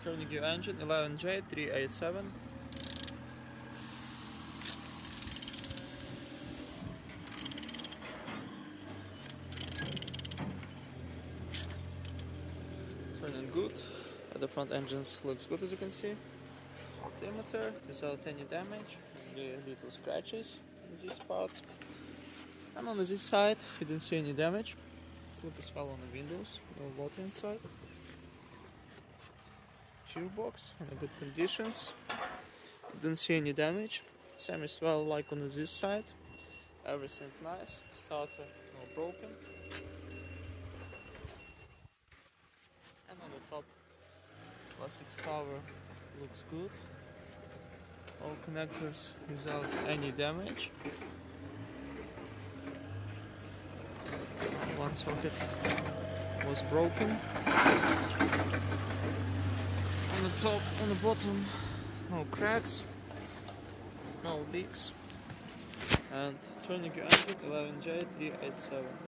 Turning your engine 11J387. Turning good. The front engines looks good, as you can see. Altimeter without any damage, only little scratches on these parts. And on this side, you didn't see any damage. Flip as well on the windows, no water inside. Gearbox in good conditions. Didn't see any damage. Same as well like on this side. Everything nice. Starter no broken. And on the top, plastics cover looks good. All connectors without any damage. One socket was broken. On the top, on the bottom, no cracks, no leaks. And turning your engine 11J387.